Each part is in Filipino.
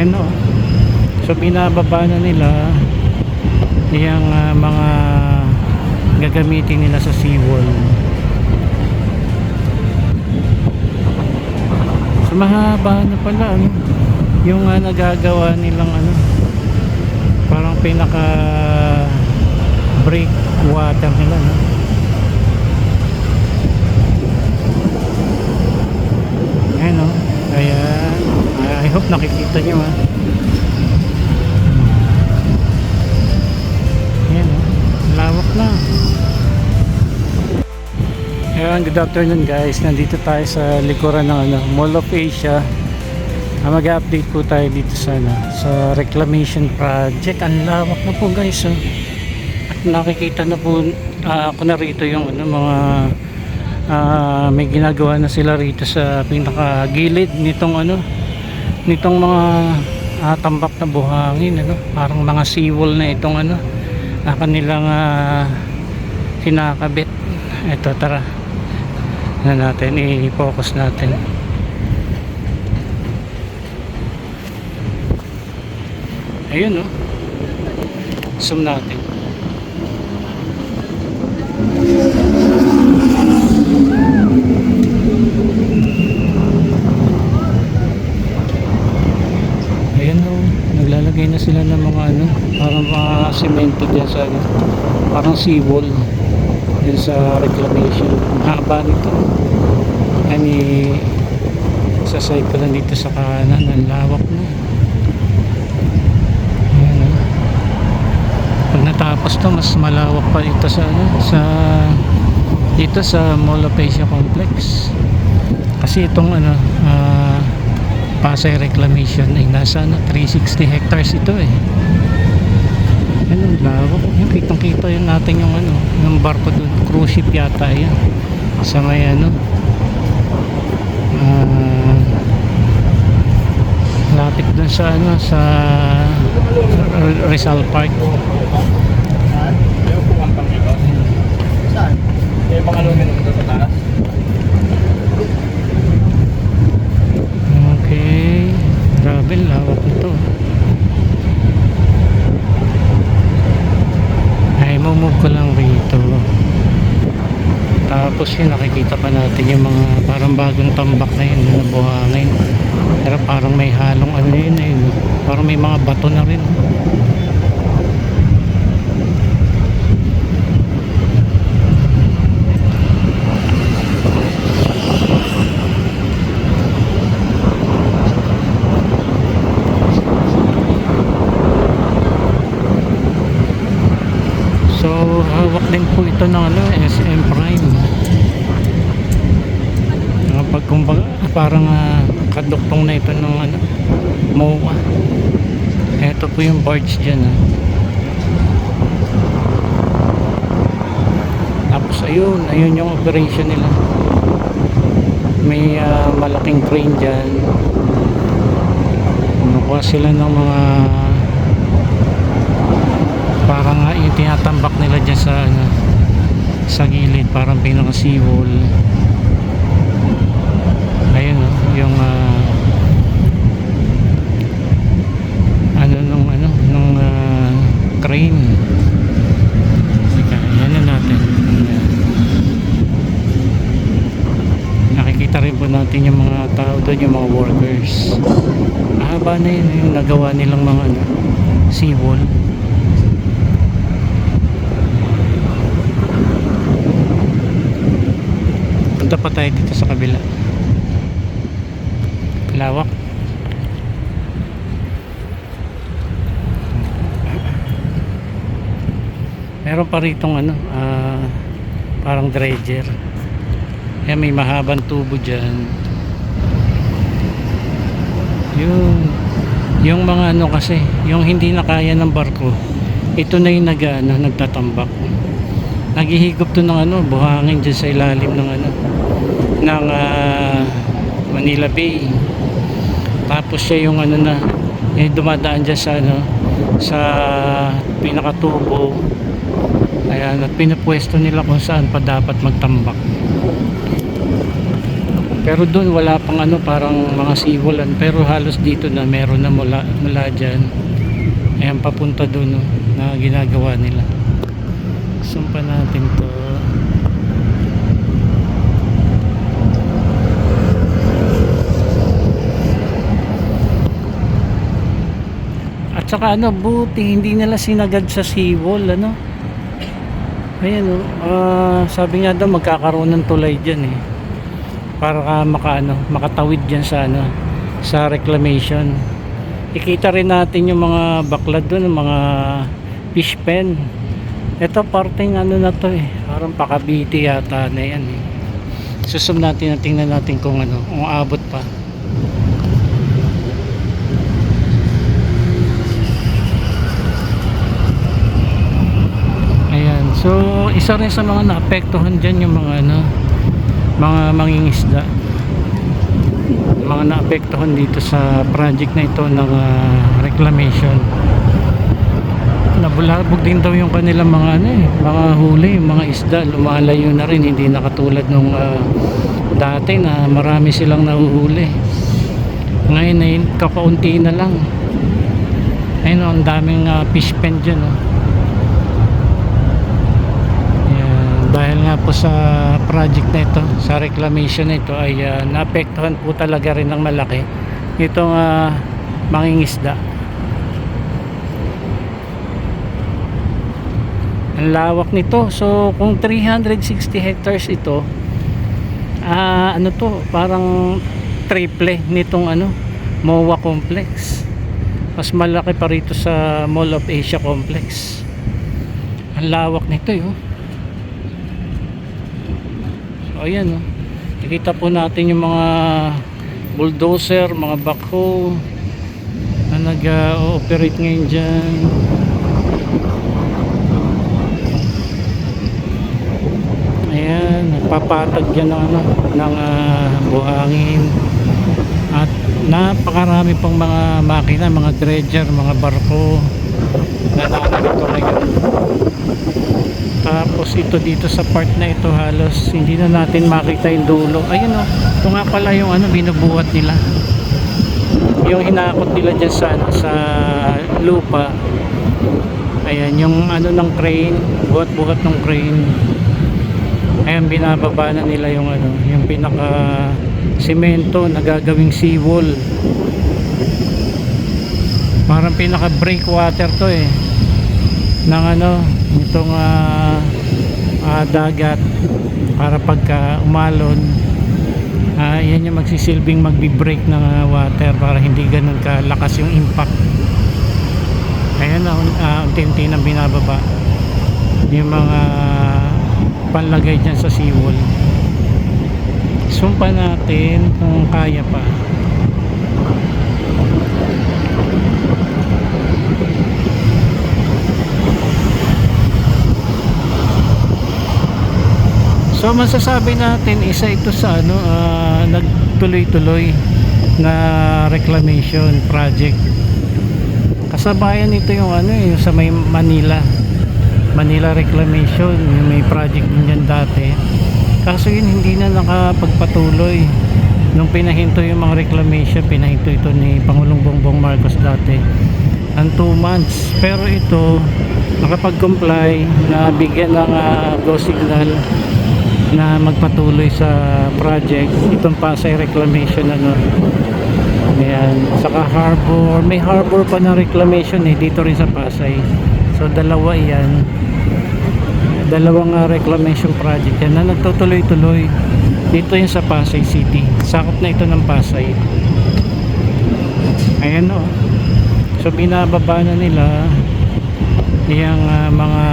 Ayan o. So binababa na nila yung mga gagamitin nila sa seawall. So mahaba na pala ano, yung nagagawa nilang ano, parang pinaka break water nila, no? Ayan o. Ayan, I hope nakikita nyo ha. Ayan o, lawak na. Ayan, good afternoon guys. Nandito tayo sa likuran ng ano, Mall of Asia. Mag-update po tayo dito sa ano, sa reclamation project. Ang lawak na po guys oh. At nakikita na po ako na rito yung ano, mga may ginagawa na sila rito sa pinakagilid nitong ano, nitong mga tambak na buhangin ano, parang mga seawall na itong ano, kanilang kinakabit. Ito, tara na natin, i-focus natin. Ayun oh, zoom natin. Ayan oh, naglalagay na sila ng mga ano, parang mga semento dyan sa ano, parang seawall dyan sa reclamation. Haba nito. Ani sa side ko lang dito sa kanan, ang lawak na. Ayan oh. Pag natapos to, mas malawak pa dito sa ano, sa dito sa Mall of Asia Complex. Kasi itong ano, Pasay Reclamation ay nasa 360 hectares ito eh. Ano, lawak. Yung kitang-kita yun natin yung ano, yung barko doon, cruise ship yata yan. Sa may ano, lapit doon sa ano, sa Rizal Park. Ayaw po ang pang-ikot. Saan? Kaya bang aluminum doon sa taas? Okay, grabe, lawak nito. Ay, move ko lang rito. Tapos yun, nakikita pa natin yung mga parang bagong tambak na yun na buhangin. Pero parang may halong ano yun na yun. Parang may mga bato na rin. So hawak din po ito ng ano, SM Prime. Pag kumbaga parang kaduktong na ito ng ano, MOA. Ito po yung barge dyan Tapos ayun yung operation nila. May malaking crane dyan. Nakuha sila ng mga parang yung tinatambak nila dyan sa ano, sa gilid, parang pinaka seawall. Ayun oh, yung nung crane. Sige, yan na natin. Ayan. Nakikita rin po natin yung mga tao doon, yung mga workers. Haba na yun yung nagawa nilang mga ano, seawall. Punta pa tayo dito sa kabila. Lawak. Meron pa ritong ano, parang dredger. Kaya may mahabang tubo dyan. Yung mga ano kasi, yung hindi na kaya ng barko, ito na yung nagtatambak. Naghihigop to ng ano, buhangin dyan sa ilalim ng ano, ng Manila Bay. Tapos siya yung ano na, dumadaan dyan sa ano, sa pinakatubo. Ayan, at pinapwesto nila kung saan pa dapat magtambak. Pero doon wala pang ano, parang mga siwolan, pero halos dito na meron na mula dyan. Ayan, papunta doon, no, na ginagawa nila. Sumpa natin to. At saka ano, buti hindi nila sinagad sa seawall, ano. Ayan, sabi nga daw magkakaroon ng tulay dyan eh, para makatawid dyan sa ano, sa reclamation. Ikita rin natin yung mga baklad doon, mga fish pen. Ito parteng ano na to eh, parang Pakabiti yata na yan eh. Susum natin, tingnan natin kung ano, kung abot pa. Ayan, so isa rin sa mga naapektuhan dyan yung mga ano, mga mangingisda, mga naapektuhan dito sa project na ito ng reclamation. Nabulabog din daw yung kanilang mga ano eh, mga huli, mga isda, lumalayo na rin, hindi na katulad nung dati na marami silang nahuhuli. Ngayon ay kakaunti na lang. Ayun, ang daming fish pen dyan, oh. Ayan, dahil nga po sa project na ito, sa reclamation na ito ay naapektuhan po talaga rin ng malaki itong mangingisda. Ang lawak nito. So kung 360 hectares ito, ano to, parang triple nitong ano, MOA complex. Mas malaki pa rito sa Mall of Asia complex. Ang lawak nito yun. So ayan, nakita po natin yung mga bulldozer, mga backhoe na nag-ooperate ngayon dyan. Ayan, nagpapatag yan ng, ano, ng buhangin. At napakarami pang mga makina, mga dredger, mga barko na narito ngayon. Tapos ito dito sa part na ito halos hindi na natin makita yung dulo. Ayun, oh, ito nga pala yung ano, binubuhat nila, yung hinakot nila dyan sa, ano, sa lupa. Ayan, yung ano ng crane, buhat-buhat ng crane. Ayan, binababa na nila yung ano, yung pinaka semento na gagawing seawall. Parang pinaka breakwater to eh, ng ano, itong dagat, para pagka umalon, yan yung magsisilbing magbi-break ng water para hindi ganun kalakas yung impact. Ayan, unti-unti nang binababa yung mga panlagay dyan sa seawall. Sumpa natin kung kaya pa. So masasabi natin isa ito sa ano, nagtuloy-tuloy na reclamation project. Kasabayan nito yung ano, yung sa may Manila Reclamation, yung may project din dyan dati. Kaso yun hindi na nakapagpatuloy. Nung pinahinto yung mga reclamation, pinahinto ito ni Pangulong Bongbong Marcos dati ang 2 months. Pero ito nakapag-comply, na bigyan ng go signal na magpatuloy sa project itong Pasay Reclamation, ano. Ayan, saka harbor, may harbor pa na reclamation eh dito rin sa Pasay. So dalawa yan, dalawang reclamation project yan na nagtutuloy-tuloy dito yung sa Pasay City. Sakop na ito ng Pasay. Ayan, o. So binababa na nila yung mga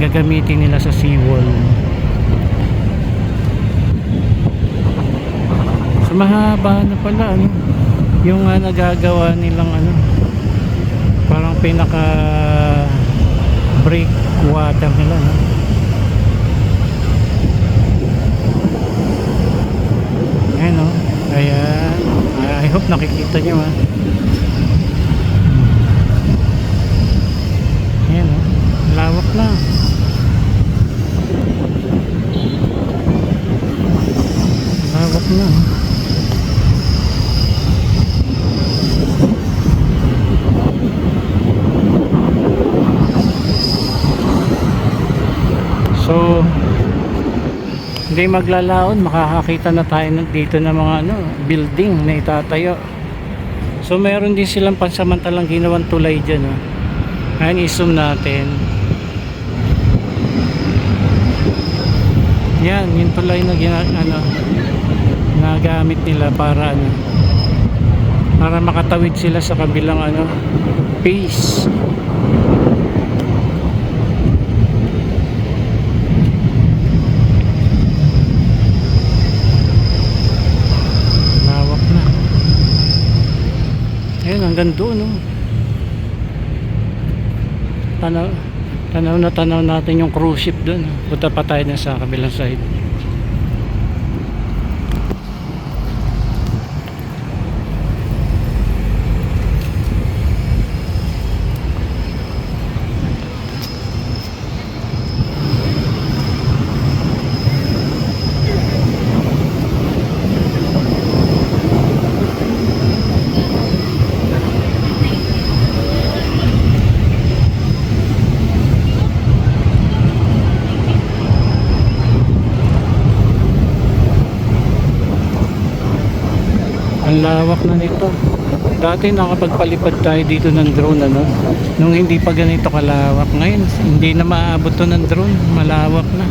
gagamitin nila sa seawall. So mahaba na pala, ano, yung nagagawa nilang ano, parang pinaka breakwater nila, no? Ayan, no? Ayan, I hope nakikita nyo, ha. Ayan, no? Lawak lang. Lawak hindi maglalaon, makakakita na tayo dito ng mga building na itatayo. So meron din silang pansamantalang ginawang tulay dyan. Ayan, i-zoom natin. Yan, yung tulay na nagamit nila para para makatawid sila sa kabilang phase. Lawak na. Ayun, hanggang doon, no? Tanaw natin yung cruise ship doon. Punta pa tayo na sa kabilang side. Ang lawak na nito. Dati nakapagpalipad tayo dito ng drone nung hindi pa ganito kalawak. Ngayon hindi na maaabot to ng drone, malawak na.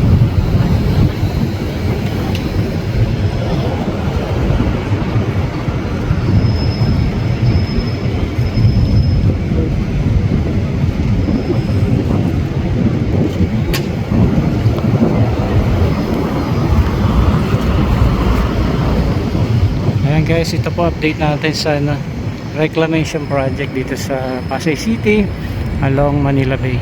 Ayan guys, ito po update natin sa reclamation project dito sa Pasay City along Manila Bay.